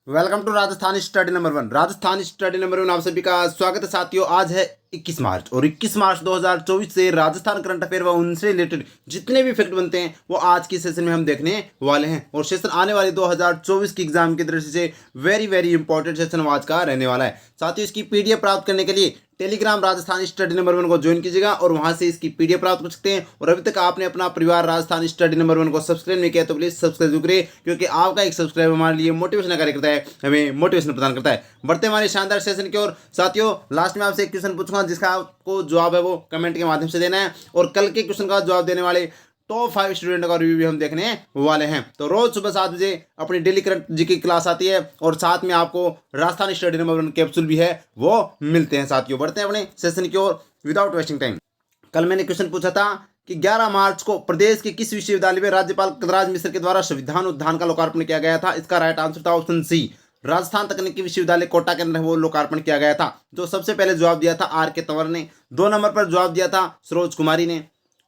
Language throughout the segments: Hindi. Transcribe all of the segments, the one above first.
Welcome to Rajasthan study number 1। Rajasthan study number 1 आप सभी का स्वागत है साथियों। आज है 21 मार्च और 21 मार्च 2024 से राजस्थान करंट अफेयर व उनसे रिलेटेड जितने भी फैक्ट बनते हैं वो आज की सेशन में हम देखने वाले हैं। और सेशन आने वाले 2024 की एग्जाम की दृष्टि से वेरी वेरी इंपॉर्टेंट सेशन आज का रहने वाला है। साथियों, इसकी पीडीएफ प्राप्त करने के लिए टेलीग्राम राजस्थान स्टडी नंबर 1 को ज्वाइन कीजिएगा और वहां से इसकी पीडीएफ प्राप्त कर सकते हैं। और अभी तक आपने अपना परिवार राजस्थान स्टडी नंबर 1 को सब्सक्राइब नहीं किया तो प्लीज सब्सक्राइब जरूर करिए, क्योंकि आपका एक सब्सक्राइब हमारे लिए मोटिवेशन कार्य करता है, हमें मोटिवेशन प्रदान करता है। बढ़ते हमारे शानदार सेशन की ओर। साथियों, लास्ट में आपसे एक क्वेश्चन पूछूंगा जिसका आपको जवाब है वो कमेंट के माध्यम से देना है। और कल के क्वेश्चन का जवाब देने वाले टॉप 5 स्टूडेंट का रिव्यू भी हम देखने वाले हैं। तो रोज सुबह 7 बजे अपनी डेली करंट जी की क्लास आती है और साथ में आपको राजस्थान स्टडी नंबर 1 कैप्सूल भी है वो मिलते हैं। साथियों, बढ़ते हैं अपने सेशन की ओर विदाउट वेस्टिंग टाइम। कल मैंने क्वेश्चन पूछा था कि 11 मार्च को प्रदेश के किस विश्वविद्यालय में राज्यपाल कलराज मिश्र के द्वारा संविधान उद्यान का लोकार्पण किया गया था। इसका राइट आंसर था ऑप्शन सी, राजस्थान तकनीकी विश्वविद्यालय कोटा के अंदर वो लोकार्पण किया गया था। जो सबसे पहले जवाब दिया था आर के तंवर ने, 2 नंबर पर जवाब दिया था सरोज कुमारी ने,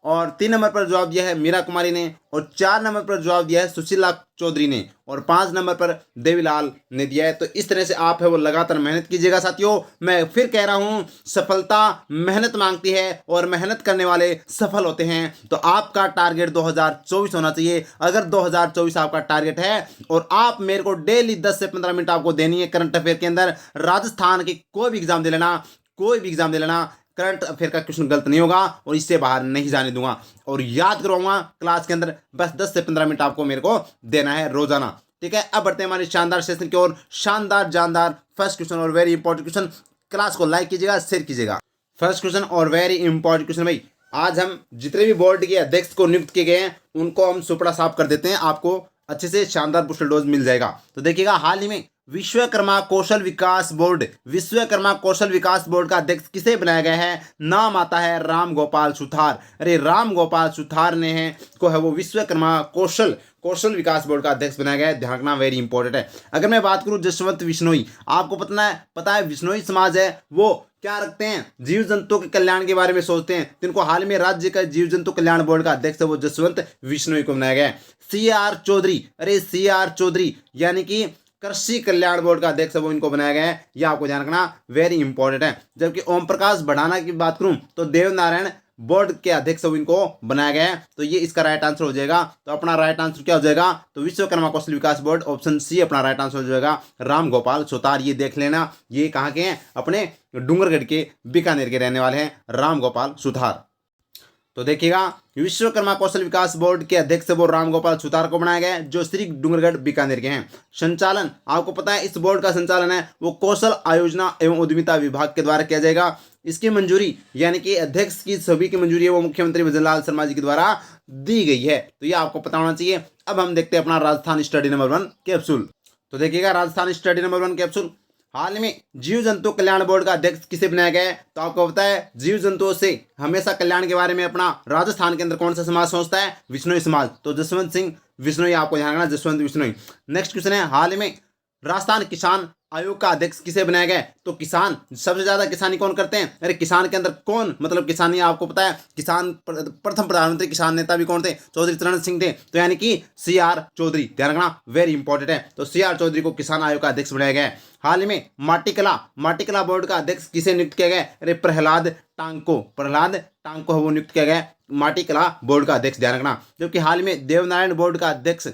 और 3 नंबर पर जवाब दिया है मीरा कुमारी ने, और 4 नंबर पर जवाब दिया है सुशीला चौधरी ने, और 5 नंबर पर देवीलाल ने दिया है। तो इस तरह से आप है वो लगातार मेहनत कीजिएगा। साथियों, मैं फिर कह रहा हूं, सफलता मेहनत मांगती है और मेहनत करने वाले सफल होते हैं। तो आपका टारगेट 2024 होना चाहिए। अगर 2024 आपका टारगेट है और आप मेरे को डेली 10 से 15 मिनट आपको देनी है करंट अफेयर के अंदर, राजस्थान की कोई भी एग्जाम दे लेना, कोई भी एग्जाम दे लेना, करंट अफेयर का क्वेश्चन गलत नहीं होगा और इससे बाहर नहीं जाने दूंगा। और याद करवाऊंगा क्लास के अंदर, बस 10 से 15 मिनट आपको मेरे को देना है रोजाना। ठीक है, अब बढ़ते हैं हमारे शानदार सेशन की ओर। शानदार जानदार फर्स्ट क्वेश्चन और वेरी इंपॉर्टेंट क्वेश्चन। क्लास को लाइक कीजिएगा, शेयर कीजिएगा। फर्स्ट क्वेश्चन और वेरी इंपॉर्टेंट क्वेश्चन भाई, आज हम जितने भी बोर्ड के अध्यक्ष को नियुक्त किए गए हैं उनको हम सुपड़ा साफ कर देते हैं। आपको अच्छे से शानदार बूस्टर डोज मिल जाएगा। तो देखिएगा, हाल ही में विश्वकर्मा कौशल विकास बोर्ड, विश्वकर्मा कौशल विकास बोर्ड का अध्यक्ष किसे बनाया गया है। नाम आता है राम गोपाल सुथार। अरे राम गोपाल सुथार ने है को है वो विश्वकर्मा कौशल विकास बोर्ड का अध्यक्ष बनाया गया है। ध्यान रखना, वेरी इंपॉर्टेंट है। अगर मैं बात करूं जसवंत बिश्नोई, आपको पता है बिश्नोई समाज है वो क्या रखते हैं, जीव जंतु के कल्याण के बारे में सोचते हैं। तो इनको हाल में राज्य का जीव जंतु कल्याण बोर्ड का अध्यक्ष है वो जसवंत बिश्नोई को बनाया गया है। CR चौधरी, अरे CR चौधरी यानी कि कृषि कल्याण बोर्ड का अध्यक्ष वो इनको बनाया गया है। यह आपको ध्यान रखना, वेरी इंपॉर्टेंट है। जबकि ओम प्रकाश बढ़ाना की बात करूं तो देवनारायण बोर्ड के अध्यक्ष वो इनको बनाया गया है। तो ये इसका राइट आंसर हो जाएगा। तो अपना राइट आंसर क्या हो जाएगा, तो विश्वकर्मा कौशल विकास बोर्ड, ऑप्शन सी अपना राइट आंसर हो जाएगा। राम गोपाल सुतार, ये देख लेना, ये कहाँ के हैं, अपने डूंगरगढ़ के बीकानेर के रहने वाले हैं राम गोपाल सुतार। तो देखिएगा, विश्वकर्मा कौशल विकास बोर्ड के अध्यक्ष वो राम गोपाल सुतार को बनाया गया है, जो श्री डूंगरगढ़ बीकानेर के हैं। संचालन आपको पता है, इस बोर्ड का संचालन है वो कौशल आयोजना एवं उद्यमिता विभाग के द्वारा किया जाएगा। इसकी मंजूरी यानी कि अध्यक्ष की सभी की मंजूरी है वो मुख्यमंत्री भजनलाल शर्मा जी के द्वारा दी गई है। तो ये आपको पता होना चाहिए। अब हम देखते हैं अपना राजस्थान स्टडी नंबर 1 कैप्सूल। तो देखिएगा, राजस्थान स्टडी नंबर 1 कैप्सूल। हाल में जीव जंतु कल्याण बोर्ड का अध्यक्ष किसे बनाया गया है। तो आपको पता है, जीव जंतुओं से हमेशा कल्याण के बारे में अपना राजस्थान के अंदर कौन सा समाज सोचता है, विश्नोई समाज। तो जसवंत सिंह विश्नोई, आपको ध्यान रखना, जसवंत विश्नोई। नेक्स्ट क्वेश्चन है, हाल में राजस्थान किसान आयोग का अध्यक्ष किसे बनाया गया है। तो किसान, सबसे ज्यादा किसानी कौन करते हैं, अरे किसान के अंदर कौन, मतलब किसानी आपको पता है, किसान प्रथम प्रधानमंत्री किसान नेता भी कौन थे, चौधरी चरण सिंह थे। तो यानी कि CR चौधरी, ध्यान रखना, वेरी इंपॉर्टेंट है। तो CR चौधरी को किसान आयोग का अध्यक्ष बनाया गया है। हाल में माटीकला बोर्ड का अध्यक्ष किसे नियुक्त किया गया, अरे प्रहलाद टांको है वो नियुक्त किया गया है माटीकला बोर्ड का अध्यक्ष, ध्यान रखना। जबकि हाल में देवनारायण बोर्ड का अध्यक्ष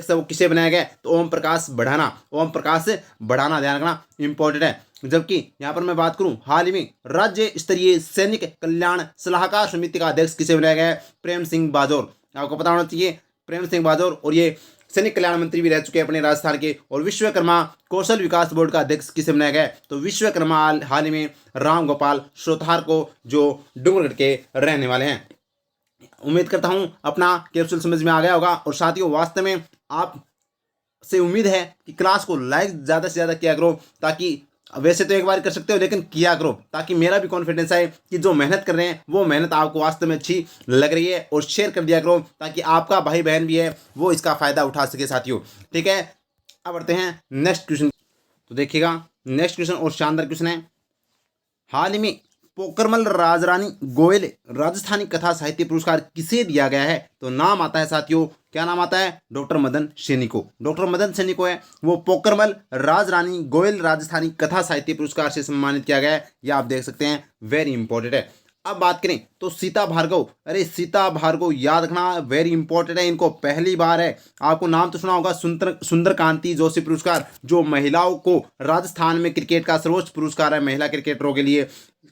है वो किसे बनाया गया, तो ओम प्रकाश बढ़ाना, ध्यान रखना, इंपॉर्टेंट है। जबकि यहाँ पर मैं बात करूं, हाल ही में राज्य स्तरीय सैनिक कल्याण सलाहकार समिति का अध्यक्ष किसे बनाया गया है, प्रेम सिंह बाजौर। आपको पता होना चाहिए, प्रेम सिंह बाजौर, और ये सैनिक कल्याण मंत्री भी रह चुके हैं अपने राजस्थान के। और विश्वकर्मा कौशल विकास बोर्ड का अध्यक्ष किसे बनाया गया है, तो विश्वकर्मा हाल ही में राम गोपाल सुतार को, जो डूंगरगढ़ के रहने वाले हैं। उम्मीद करता हूं अपना कैप्सूल समझ में आ गया होगा। और साथियों, वास्तव में आप से उम्मीद है कि क्लास को लाइक ज़्यादा से ज़्यादा किया करो, ताकि वैसे तो एक बार कर सकते हो लेकिन किया करो, ताकि मेरा भी कॉन्फिडेंस आए कि जो मेहनत कर रहे हैं वो मेहनत आपको वास्तव में अच्छी लग रही है। और शेयर कर दिया करो ताकि आपका भाई बहन भी है वो इसका फ़ायदा उठा सके साथियों। ठीक है, अब बढ़ते हैं नेक्स्ट क्वेश्चन। तो देखिएगा, नेक्स्ट क्वेश्चन और शानदार क्वेश्चन है, हाल ही में पोकरमल राजरानी गोयल राजस्थानी कथा साहित्य पुरस्कार किसे दिया गया है। तो नाम आता है साथियों क्या नाम आता है? डॉक्टर मदन सैनी को। डॉक्टर मदन सैनी को है वो पोकरमल राजरानी गोयल राजस्थानी कथा साहित्य पुरस्कार से सम्मानित किया गया है। यह आप देख सकते हैं, वेरी इंपॉर्टेंट है। अब बात करें तो सीता भार्गव, अरे सीता भार्गव याद रखना, वेरी इंपॉर्टेंट है। इनको पहली बार है, आपको नाम तो सुना होगा, सुंदरकांति जोशी पुरस्कार, जो महिलाओं को राजस्थान में क्रिकेट का सर्वोच्च पुरस्कार है महिला क्रिकेटरों के लिए।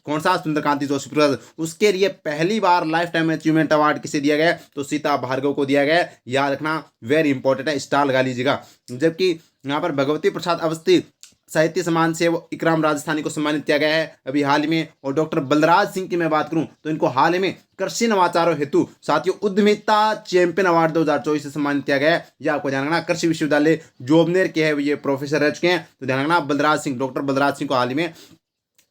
कौन सा? सुंदरकांति जोशी पुरस्कार। उसके लिए पहली बार लाइफ टाइम अचीवमेंट अवार्ड किसे दिया गया? तो सीता भार्गव को दिया गया। याद रखना, वेरी इंपॉर्टेंट है, स्टार लगा लीजिएगा। जबकि यहाँ पर भगवती प्रसाद अवस्थी साहित्य सम्मान से वो इकराम राजस्थानी को सम्मानित किया गया है अभी हाल ही में। और डॉक्टर बलराज सिंह की मैं बात करूं तो इनको हाल ही में कृषि नवाचारों हेतु साथियों उद्यमिता चैंपियन अवार्ड 2024 से सम्मानित किया गया है। यह आपको ध्यान रखना, कृषि विश्वविद्यालय जोबनेर के है, ये प्रोफेसर रह चुके हैं। तो ध्यान रखना, बलराज सिंह, डॉक्टर बलराज सिंह को हाल ही में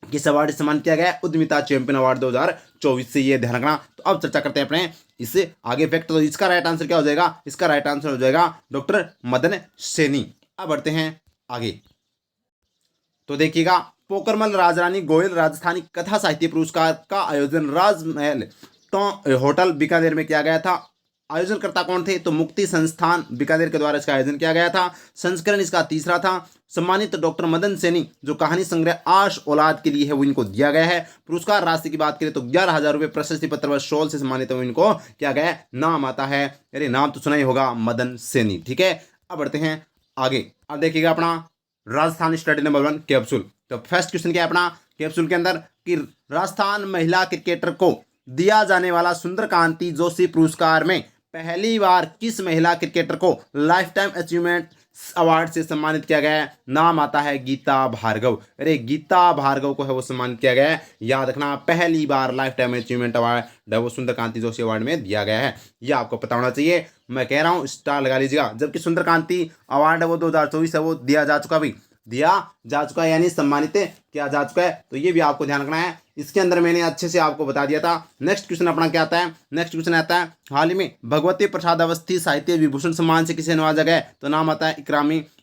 किस अवार्ड से सम्मानित किया गया है? उद्यमिता चैंपियन अवार्ड 2024 से, ये ध्यान रखना। तो अब चर्चा करते हैं अपने इससे आगे फैक्ट। तो इसका राइट आंसर क्या हो जाएगा? इसका राइट आंसर हो जाएगा डॉक्टर मदन सैनी। अब बढ़ते हैं आगे। तो देखिएगा, पोकरमल राजरानी गोयल राजस्थानी कथा साहित्य पुरस्कार का आयोजन राजमहल होटल बीकानेर में किया गया था। आयोजनकर्ता कौन थे? तो मुक्ति संस्थान बीकानेर के द्वारा इसका आयोजन किया गया था। संस्करण इसका तीसरा था। सम्मानित डॉक्टर मदन सैनी, जो कहानी संग्रह आश औलाद के लिए है, वो इनको दिया गया है। पुरस्कार राशि की बात करें तो 11,000 रुपये, प्रशस्ति पत्र व शॉल से सम्मानित है, इनको क्या गया है? नाम आता है, अरे नाम तो सुना ही होगा, मदन सैनी। ठीक है, अब बढ़ते हैं आगे। अब देखिएगा अपना राजस्थान स्टडी नंबर 1 कैप्सूल। तो फर्स्ट क्वेश्चन क्या है अपना कैप्सूल के अंदर कि राजस्थान महिला क्रिकेटर को दिया जाने वाला सुंदरकांति जोशी पुरस्कार में पहली बार किस महिला क्रिकेटर को लाइफ टाइम अचीवमेंट अवार्ड से सम्मानित किया गया है? नाम आता है गीता भार्गव। अरे गीता भार्गव को है वो सम्मानित किया गया है। याद रखना, पहली बार लाइफ टाइम अचीवमेंट अवार्ड वो सुंदरकांति जोशी अवार्ड में दिया गया है। यह आपको पता होना चाहिए, मैं कह रहा हूँ, स्टार लगा लीजिएगा। जबकि सुंदरकांति अवार्ड है वो 2024 है, वो दिया जा चुका, भी दिया जा चुका है, यानी सम्मानित किया जा चुका है। तो ये भी आपको ध्यान रखना है। इसके अंदर मैंने अच्छे से आपको बता दिया था। नेक्स्ट क्वेश्चन अपना क्या आता है? नेक्स्ट क्वेश्चन आता है, हाल ही में भगवती प्रसाद अवस्थी साहित्य विभूषण सम्मान से किसे नवाजा गया है? तो नाम आता है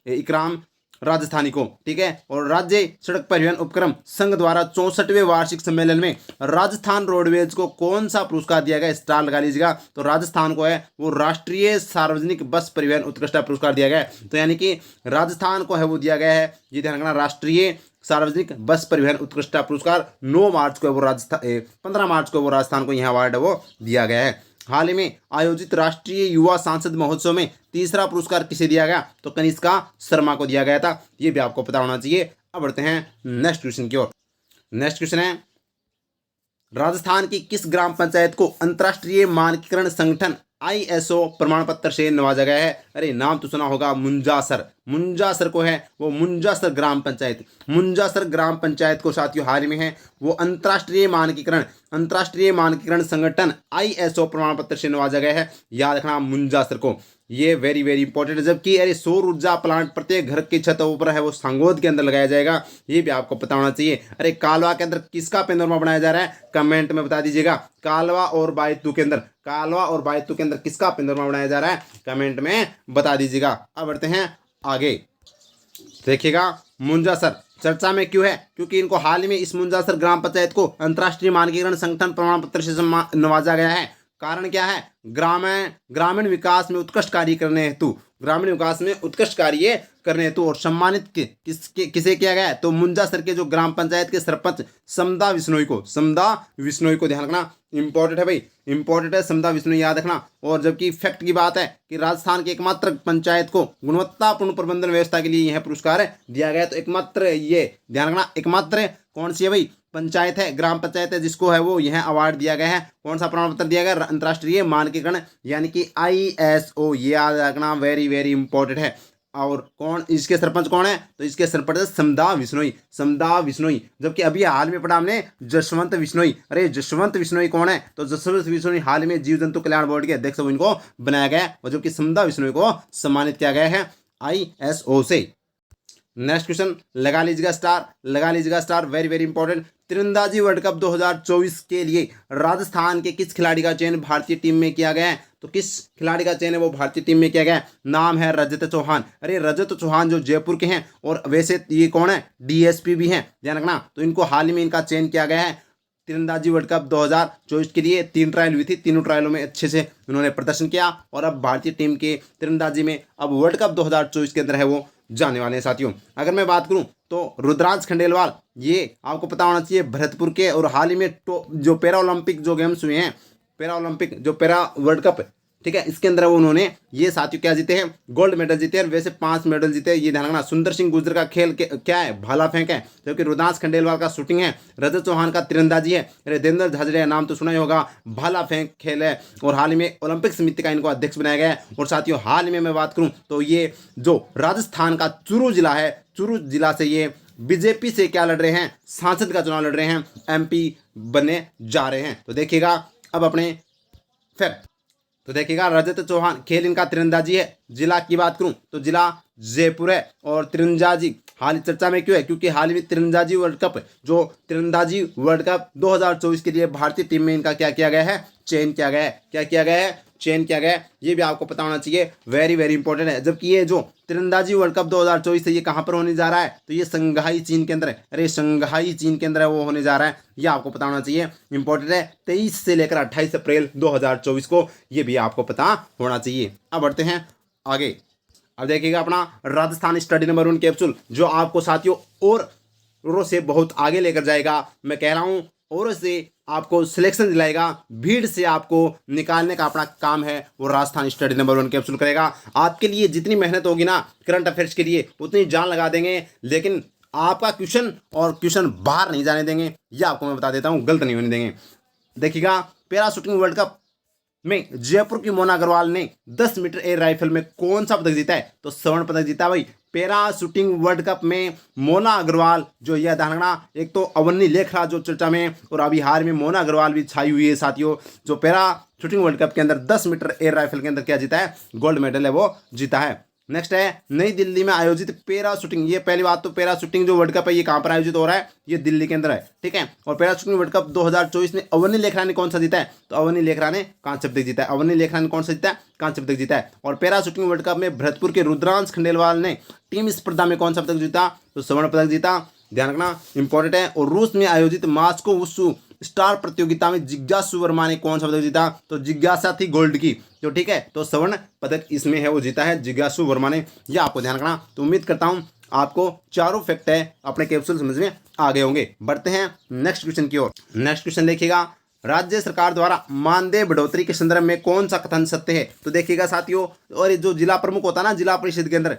इकराम राजस्थानी को। ठीक है, और राज्य सड़क परिवहन उपक्रम संघ द्वारा 64वें वार्षिक सम्मेलन में राजस्थान रोडवेज को कौन सा पुरस्कार दिया गया? स्टार लगा लीजिएगा। तो राजस्थान को है वो राष्ट्रीय सार्वजनिक बस परिवहन उत्कृष्टता पुरस्कार दिया गया है। तो यानी कि राजस्थान को है वो दिया गया है, ये ध्यान रखना, राष्ट्रीय सार्वजनिक बस परिवहन उत्कृष्टता पुरस्कार 9 मार्च को वो राजस्थान 15 मार्च को वो राजस्थान को यह अवार्ड वो दिया गया है। हाल ही में आयोजित राष्ट्रीय युवा सांसद महोत्सव में तीसरा पुरस्कार किसे दिया गया? तो कनिष्का शर्मा को दिया गया था। ये भी आपको पता होना चाहिए। अब बढ़ते हैं नेक्स्ट क्वेश्चन की ओर। नेक्स्ट क्वेश्चन है, राजस्थान की किस ग्राम पंचायत को अंतर्राष्ट्रीय मानकीकरण संगठन ISO प्रमाण पत्र से नवाजा गया है? अरे नाम तो सुना होगा, मुंजासर। मुंजासर को है वो मुंजासर ग्राम पंचायत, मुंजासर ग्राम पंचायत को साथियों हाल में है वो अंतर्राष्ट्रीय मानकीकरण संगठन ISO प्रमाण पत्र से नवाजा गया है। याद रखना मुंजासर को, ये वेरी वेरी इंपॉर्टेंट है। जबकि अरे सौर ऊर्जा प्लांट प्रत्येक घर की छतों पर है वो सांगोद के अंदर लगाया जाएगा, ये भी आपको पता होना चाहिए। अरे कालवा के अंदर किसका पेनोरमा बनाया जा रहा है? कमेंट में बता दीजिएगा। कालवा और बायतू के अंदर किसका पेनोरमा बनाया जा रहा है? कमेंट में बता दीजिएगा। अब बढ़ते हैं आगे। देखिएगा, मुंजासर चर्चा में क्यों है? क्योंकि इनको हाल ही में इस मुंजासर ग्राम पंचायत को अंतर्राष्ट्रीय मानकीकरण संगठन प्रमाण पत्र से नवाजा गया है। कारण क्या है? ग्रामीण विकास में उत्कृष्ट कार्य करने हेतु और सम्मानित किसे किया गया है? तो मुंजासर के जो ग्राम पंचायत के सरपंच समदा विश्नोई को ध्यान रखना, इंपॉर्टेंट है भाई, इंपॉर्टेंट है, समदा विश्नोई याद रखना। और जबकि फैक्ट की बात है कि राजस्थान की एकमात्र पंचायत को गुणवत्तापूर्ण प्रबंधन व्यवस्था के लिए यह पुरस्कार दिया गया। तो एकमात्र, ये ध्यान रखना, एकमात्र कौन सी है भाई? पंचायत है, ग्राम पंचायत है, जिसको है वो यह अवार्ड दिया गया है। कौन सा प्रमाण पत्र दिया गया? अंतर्राष्ट्रीय मानकीकरण यानी कि ISO, ये याद रखना, वेरी वेरी इंपॉर्टेंट है। और कौन इसके सरपंच कौन है? तो इसके सरपंच समदा विश्नोई। जबकि अभी हाल में पढ़ा हमने जसवंत विश्नोई। अरे जसवंत विश्नोई कौन है? तो जसवंत विश्नोई हाल में जीव जंतु कल्याण बोर्ड के अध्यक्ष इनको बनाया गया है, और जबकि समदा विश्नोई को सम्मानित किया गया है ISO से। नेक्स्ट क्वेश्चन लगा लीजिएगा स्टार, वेरी वेरी इंपॉर्टेंट। तीरंदाजी वर्ल्ड कप 2024 के लिए राजस्थान के किस खिलाड़ी का चयन भारतीय टीम में किया गया है? तो किस खिलाड़ी का चयन है वो भारतीय टीम में किया गया है? नाम है रजत चौहान। अरे रजत चौहान जो जयपुर के हैं, और वैसे ये कौन है? DSP भी हैं, ध्यान रखना। तो इनको हाल ही में इनका चयन किया गया है तीरंदाजी वर्ल्ड कप 2024 के लिए 3 ट्रायल हुई थी, तीनों ट्रायलों में अच्छे से उन्होंने प्रदर्शन किया और अब भारतीय टीम के तीरंदाजी में अब वर्ल्ड कप 2024 के अंदर है वो जाने वाले हैं साथियों। अगर मैं बात करूं तो रुद्रांश खंडेलवाल, ये आपको पता होना चाहिए भरतपुर के, और हाल ही में जो पैरा ओलंपिक जो गेम्स हुए हैं, पैरा ओलंपिक जो पैरा वर्ल्ड कप, ठीक है, इसके अंदर वो उन्होंने ये साथियों क्या जीते हैं, गोल्ड मेडल जीते हैं। वैसे 5 मेडल जीते हैं, ये ध्यान रखना। सुंदर सिंह गुर्जर का खेल क्या है, भाला फेंक है, जबकि रुद्रांश खंडेलवाल का शूटिंग है, रजत चौहान का तीरंदाजी है, हृदेंद्र झाझड़िया नाम तो सुना ही होगा, भाला फेंक खेल है, और हाल ही में ओलंपिक समिति का इनको अध्यक्ष बनाया गया है। और साथियों हाल ही में मैं बात करूं तो ये जो राजस्थान का चूरू जिला है, चूरू जिला से ये बीजेपी से क्या लड़ रहे हैं, सांसद का चुनाव लड़ रहे हैं, MP बनने जा रहे हैं। तो देखिएगा अब अपने फैक्ट, तो देखिएगा रजत चौहान, खेल इनका तीरंदाजी है। जिला की बात करूं तो जिला जयपुर है, और तीरंदाजी हाल चर्चा में क्यों है, क्योंकि हाल ही में तीरंदाजी वर्ल्ड कप, जो तीरंदाजी वर्ल्ड कप 2024 के लिए भारतीय टीम में इनका क्या किया गया है, चयन किया गया है। क्या किया गया है, चयन किया गया है, ये भी आपको पता होना चाहिए, वेरी वेरी इंपॉर्टेंट है। जबकि ये जो तीरंदाजी वर्ल्ड कप 2024 है ये कहाँ पर होने जा रहा है, तो ये शंघाई चीन के अंदर है, अरे शंघाई चीन के अंदर है वो होने जा रहा है, ये आपको पता होना चाहिए, इंपॉर्टेंट है। 23 से लेकर 28 अप्रैल 2024 को, ये भी आपको पता होना चाहिए। अब बढ़ते हैं आगे। अब देखिएगा अपना राजस्थान स्टडी नंबर 1 कैप्सूल, जो आपको साथियों और से बहुत आगे लेकर जाएगा। मैं कह रहा हूँ और से आपको सिलेक्शन दिलाएगा, भीड़ से आपको निकालने का अपना काम है वो राजस्थान स्टडी नंबर 1 कैप्सूल करेगा। आपके लिए जितनी मेहनत होगी ना करंट अफेयर्स के लिए, उतनी जान लगा देंगे, लेकिन आपका क्वेश्चन बाहर नहीं जाने देंगे, यह आपको मैं बता देता हूँ, गलत नहीं होने देंगे। देखिएगा पैरा शूटिंग वर्ल्ड कप में जयपुर की मोना अग्रवाल ने 10 मीटर एयर राइफल में कौन सा पदक जीता है, तो स्वर्ण पदक जीता भाई। पैरा शूटिंग वर्ल्ड कप में मोना अग्रवाल, जो यह ध्यान रखना, एक तो अवनी लेखरा जो चर्चा में, और अभी हाल में मोना अग्रवाल भी छाई हुई है साथियों, जो पैरा शूटिंग वर्ल्ड कप के अंदर 10 मीटर एयर राइफल के अंदर क्या जीता है, गोल्ड मेडल है वो जीता है। नेक्स्ट है नई दिल्ली में आयोजित पैरा शूटिंग, ये पहली बात तो पैरा शूटिंग जो वर्ल्ड कप है ये कहाँ पर आयोजित हो रहा है, ये दिल्ली के अंदर है, ठीक है। और पैरा शूटिंग वर्ल्ड कप 2024 में अवनी लेखरा ने कौन सा जीता है, तो अवनी लेखरा ने कांस्य पदक जीता है, अवनी लेखरा ने कौन सा जीता है, कांस्य पदक जीता है। और पैरा शूटिंग वर्ल्ड कप में भरतपुर के रुद्रांश खंडेलवाल ने टीम स्पर्धा में कौन सा पदक जीता, तो स्वर्ण पदक जीता, ध्यान रखना इंपॉर्टेंट है। और रूस में आयोजित मास्को वुशु स्टार प्रतियोगिता में जिज्ञासु वर्मा ने कौन सा पदक जीता, तो जिज्ञासा थी गोल्ड की, तो ठीक है, तो स्वर्ण पदक इसमें है वो जीता है जिज्ञासु वर्मा ने, ये आपको ध्यान रखना। तो उम्मीद करता हूं आपको चारों फैक्ट है अपने कैप्सूल समझ में आ गए होंगे। बढ़ते हैं नेक्स्ट क्वेश्चन की ओर। नेक्स्ट क्वेश्चन देखिएगा, राज्य सरकार द्वारा मानदेय बढ़ोतरी के संदर्भ में कौन सा कथन सत्य है, तो देखिएगा साथियों, और ये जो जिला प्रमुख होता है ना, जिला परिषद के अंदर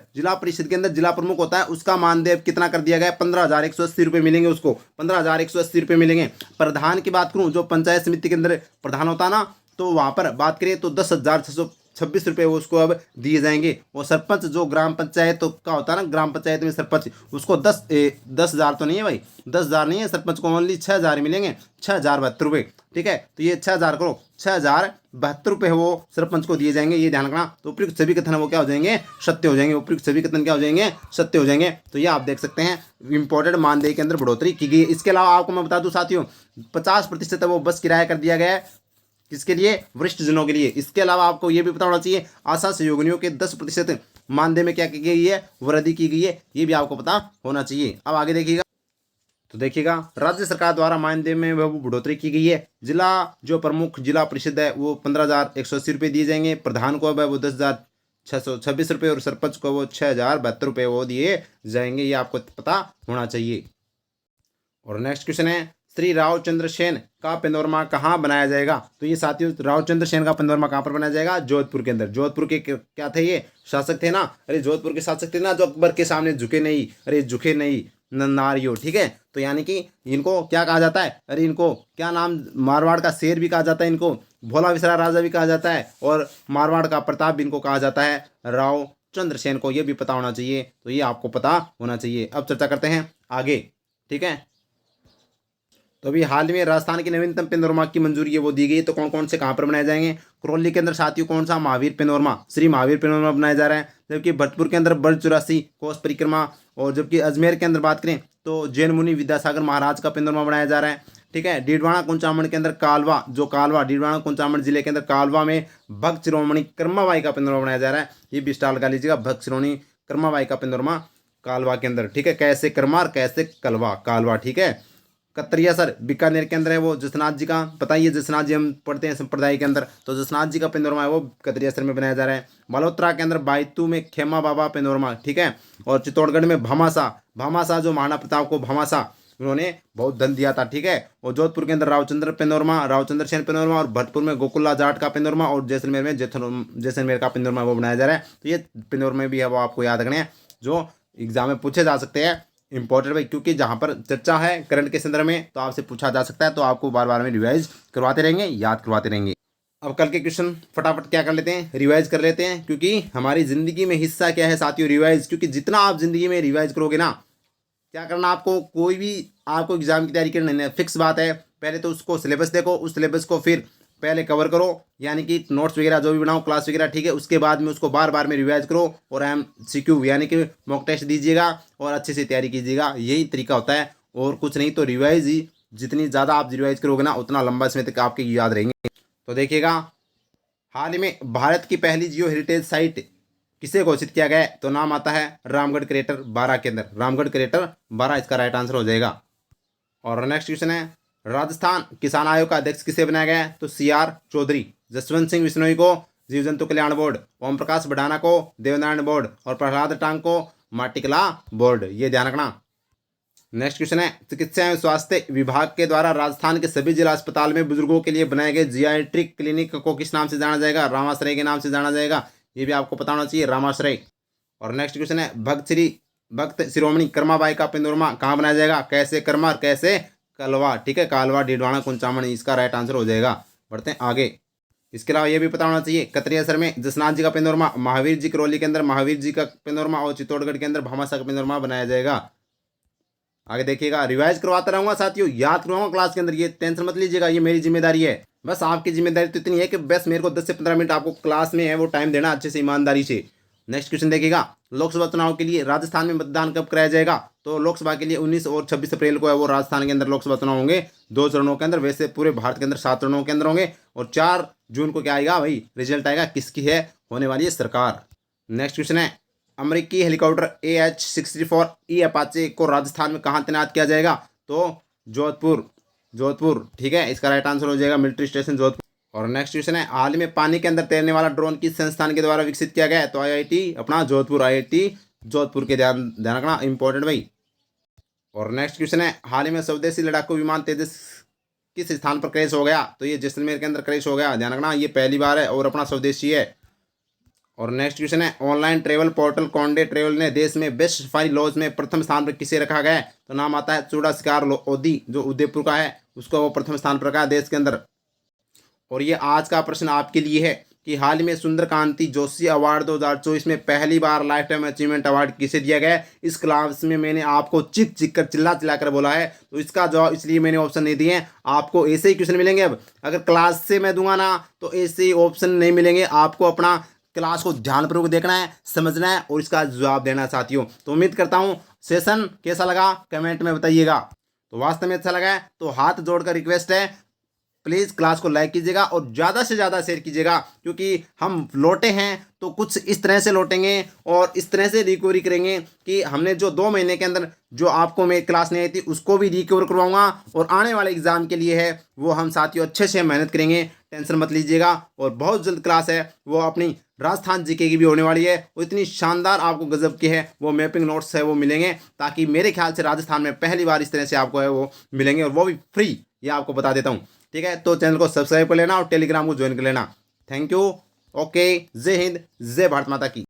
जिला प्रमुख होता है, उसका मानदेय कितना कर दिया गया है, 15,180 रुपये मिलेंगे उसको, 15,180 रुपये मिलेंगे। प्रधान की बात करूं, जो पंचायत समिति के अंदर प्रधान होता है ना, तो वहां पर बात करें तो 10,626 रुपये वो उसको अब दिए जाएंगे। और सरपंच जो ग्राम पंचायत का होता है ना, ग्राम पंचायत में सरपंच, उसको 10,000 तो नहीं है भाई, 10,000 नहीं है, सरपंच को ओनली 6,000 मिलेंगे, 6,072 रुपये, ठीक है। तो ये 6,000 करो, 6,072 रुपये वो सरपंच को दिए जाएंगे, ये ध्यान रखना। तो उपयुक्त सभी कथन वो क्या हो जाएंगे, सत्य हो जाएंगे, उपयुक्त सभी कथन क्या हो जाएंगे, सत्य हो जाएंगे। तो ये आप देख सकते हैं इंपॉर्टेंट मानदेय के अंदर बढ़ोतरी की गई है। इसके अलावा आपको मैं बता दूं साथियों, 50% वो बस किराया कर दिया गया है, किसके लिए, वरिष्ठ जनों के लिए। इसके अलावा आपको ये भी पता होना चाहिए, आशा सहयोगिनियों के 10% मानदेय में क्या की गई है, वृद्धि की गई है, ये भी आपको पता होना चाहिए। अब आगे देखिएगा, तो देखिएगा राज्य सरकार द्वारा मानदेय में वो बढ़ोतरी की गई है। जिला जो प्रमुख जिला परिषद है वो 15,180 रुपये दिए जाएंगे, प्रधान को वो 10,626 रुपये, और सरपंच को वो 6,072 रुपये वो दिए जाएंगे, ये आपको पता होना चाहिए। और नेक्स्ट क्वेश्चन है, श्री रावचंद्र सेन का पेनोरमा कहाँ बनाया जाएगा, तो ये साथियों रावचंद्र सेन का पेनोरमा कहाँ पर बनाया जाएगा, जोधपुर के अंदर। जोधपुर के क्या थे, ये शासक थे ना, अरे जोधपुर के शासक थे ना, जो अकबर के सामने झुके नहीं, अरे झुके नहीं नारियो, ठीक है। तो यानी कि इनको क्या कहा जाता है, अरे इनको क्या नाम, मारवाड़ का शेर भी कहा जाता है, इनको भोला विसरा राजा भी कहा जाता है, और मारवाड़ का प्रताप भी इनको कहा जाता है, रावचंद्र सेन को, ये भी पता होना चाहिए। तो ये आपको पता होना चाहिए। अब चर्चा करते हैं आगे, ठीक है। तो अभी हाल में राजस्थान की नवीनतम पेनोरमा की मंजूरी है वो दी गई, तो कौन कौन से कहाँ पर बनाए जाएंगे, करौली के अंदर साथियों कौन सा, महावीर पेनोरमा, श्री महावीर पेनोरमा बनाया जा रहा है। जबकि भरतपुर के अंदर बर्ज 84 कोस परिक्रमा, और जबकि अजमेर के अंदर बात करें तो जैन मुनि विद्यासागर महाराज का पेनोरमा बनाया जा रहा है, ठीक है। डीडवाना कुंचामण के अंदर कालवा, जो कालवा डीडवाना कुंचामण जिले के अंदर कालवा में भक्त शिरोमणि कर्माबाई का पेनोरमा बनाया जा रहा है, ये भी स्टाल लगा लीजिएगा, भक्त शिरोमणि कर्माबाई का पेनोरमा कालवा के अंदर, ठीक है। कैसे कर्मा और कैसे कलवा, कालवा, ठीक है। कतरियासर बीकानेर के अंदर है वो जसनाथ जी का, बताइए जसनाथ जी हम पढ़ते हैं संप्रदाय के अंदर, तो जसनाथ जी का पेंदोरमा है वो कतरियासर में बनाया जा रहा है। मल्होत्रा के अंदर बायतू में खेमा बाबा पेंदोरमा, ठीक है। और चित्तौड़गढ़ में भामाशाह जो महाराणा प्रताप को भामाशाह उन्होंने बहुत धन दिया था, ठीक है। और जोधपुर के अंदर रावचंद्र पेंदोरमा, रावचंद्र सेन पेंदोरमा, और भरतपुर में गोकुला जाट का पेंदोरमा, और जैसलमेर में जैसलमेर का पेंदोरमा वो बनाया जा रहा है। तो ये पेंदोरमा भी है वो आपको याद रखने हैं, जो एग्जाम में पूछे जा सकते हैं, इंपॉर्टेंट भाई, क्योंकि जहाँ पर चर्चा है करंट के संदर्भ में तो आपसे पूछा जा सकता है, तो आपको बार बार में रिवाइज करवाते रहेंगे, याद करवाते रहेंगे। अब कल के क्वेश्चन फटाफट क्या कर लेते हैं, रिवाइज कर लेते हैं, क्योंकि हमारी ज़िंदगी में हिस्सा क्या है साथियों, रिवाइज। क्योंकि जितना आप ज़िंदगी में रिवाइज करोगे ना, क्या करना आपको, कोई भी आपको एग्जाम की तैयारी करनी है, फिक्स बात है। पहले तो उसको सिलेबस देखो, उस सिलेबस को फिर पहले कवर करो, यानी कि नोट्स वगैरह जो भी बनाओ, क्लास वगैरह, ठीक है। उसके बाद में उसको बार बार में रिवाइज करो और MCQ यानी कि मॉक टेस्ट दीजिएगा और अच्छे से तैयारी कीजिएगा, यही तरीका होता है। और कुछ नहीं, तो रिवाइज ही, जितनी ज़्यादा आप रिवाइज करोगे ना, उतना लंबा समय तक आपके याद रहेंगे। तो देखिएगा, हाल ही में भारत की पहली जियो हेरिटेज साइट किसे घोषित किया गया है, तो नाम आता है रामगढ़ क्रेटर 12 के अंदर, रामगढ़ क्रेटर 12 इसका राइट आंसर हो जाएगा। और नेक्स्ट क्वेश्चन है, राजस्थान किसान आयोग का अध्यक्ष किसे बनाया गया है, तो CR चौधरी। जसवंत सिंह बिश्नोई को जीव जंतु कल्याण बोर्ड, ओम प्रकाश बढ़ाना को देवनारायण बोर्ड, और प्रहलाद टांग को माटिकला बोर्ड, ये ध्यान रखना। नेक्स्ट क्वेश्चन है, चिकित्सा एवं स्वास्थ्य विभाग के द्वारा राजस्थान के सभी जिला अस्पताल में बुजुर्गों के लिए बनाए गए जियाट्रिक क्लिनिक को किस नाम से जाना जाएगा, रामाश्रय के नाम से जाना जाएगा, ये भी आपको पता होना चाहिए, रामाश्रय। और नेक्स्ट क्वेश्चन है, भक्त शिरोमणि कर्माबाई का पेंदोरमा कहाँ बनाया जाएगा, कैसे कर्मा कैसे कलवा, ठीक है, कालवा डीडवाना कुंचामण, इसका राइट आंसर हो जाएगा। बढ़ते हैं आगे। इसके अलावा ये भी पता होना चाहिए, कतरियासर में जसनाथ जी का पेंदोरमा, महावीर जी करौली के अंदर महावीर जी का पेंदोरमा, और चित्तौड़गढ़ के अंदर भामाशाह का पेंदोरमा बनाया जाएगा। आगे देखिएगा, रिवाइज करवाता रहूंगा साथियों, याद करवाऊंगा क्लास के अंदर, ये टेंशन मत लीजिएगा, ये मेरी जिम्मेदारी है। बस आपकी जिम्मेदारी तो इतनी है कि बस मेरे को 10 से 15 मिनट आपको क्लास में है वो टाइम देना, अच्छे से ईमानदारी से। नेक्स्ट क्वेश्चन देखिएगा, लोकसभा चुनाव के लिए राजस्थान में मतदान कब कराया जाएगा, तो लोकसभा के लिए 19 और 26 अप्रैल को है वो राजस्थान के अंदर लोकसभा चुनाव होंगे, 2 चरणों के अंदर। वैसे पूरे भारत के अंदर 7 चरणों के अंदर होंगे, और 4 जून को क्या आएगा भाई, रिजल्ट आएगा, किसकी है होने वाली है सरकार। नेक्स्ट क्वेश्चन है, अमेरिकी हेलीकॉप्टर AH-64E अपाचे को राजस्थान में कहाँ तैनात किया जाएगा, तो जोधपुर, ठीक है, इसका राइट आंसर हो जाएगा मिलिट्री स्टेशन जोधपुर। और नेक्स्ट क्वेश्चन है, हाल ही में पानी के अंदर तैरने वाला ड्रोन किस संस्थान के द्वारा विकसित किया गया है, तो IIT अपना जोधपुर, IIT जोधपुर के ध्यान रखना, इंपॉर्टेंट भाई। और नेक्स्ट क्वेश्चन है, हाल ही में स्वदेशी लड़ाकू विमान तेजस किस स्थान पर क्रैश हो गया, तो ये जैसलमेर के अंदर क्रैश हो गया, ध्यान रखना, ये पहली बार है और अपना स्वदेशी है। और नेक्स्ट क्वेश्चन है, online travel portal Conde travel ने देश में बेस्ट सफारी लॉज में प्रथम स्थान पर किसे रखा गया है, तो नाम आता है चूड़ा शिकार ओदी, जो उदयपुर का है, उसको वो प्रथम स्थान पर रखा है देश के अंदर। और ये आज का प्रश्न आपके लिए है कि हाल ही में सुंदर कांति जोशी अवार्ड 2024 में पहली बार लाइफ टाइम अचीवमेंट अवार्ड किसे दिया गया है। इस क्लास में मैंने आपको चिक कर चिल्ला कर बोला है, तो इसका जवाब इसलिए मैंने ऑप्शन नहीं दिए हैं, आपको ऐसे ही क्वेश्चन मिलेंगे। अब अगर क्लास से मैं दूंगा ना तो ऐसे ही ऑप्शन नहीं मिलेंगे, आपको अपना क्लास को ध्यानपूर्वक देखना है, समझना है और इसका जवाब देना है साथियों। तो उम्मीद करता हूँ सेशन कैसा लगा कमेंट में बताइएगा। तो वास्तव में अच्छा लगा है तो हाथ जोड़कर रिक्वेस्ट है, प्लीज़ क्लास को लाइक कीजिएगा और ज़्यादा से ज़्यादा शेयर कीजिएगा, क्योंकि हम लौटे हैं तो कुछ इस तरह से लौटेंगे और इस तरह से रिकवरी करेंगे कि हमने जो 2 महीने के अंदर जो आपको मेरी क्लास नहीं आई थी उसको भी रिकवर करवाऊंगा, और आने वाले एग्ज़ाम के लिए है वो हम साथियों अच्छे से मेहनत करेंगे, टेंशन मत लीजिएगा। और बहुत जल्द क्लास है वो अपनी राजस्थान जीके की भी होने वाली है, वो इतनी शानदार आपको गजब की है, वो मैपिंग नोट्स है वो मिलेंगे, ताकि मेरे ख्याल से राजस्थान में पहली बार इस तरह से आपको है वो मिलेंगे, और वो भी फ्री, ये आपको बता देता हूँ। ठीक है, तो चैनल को सब्सक्राइब कर लेना और टेलीग्राम को ज्वाइन कर लेना। Thank you. ओके, जय हिंद, जय भारत माता की।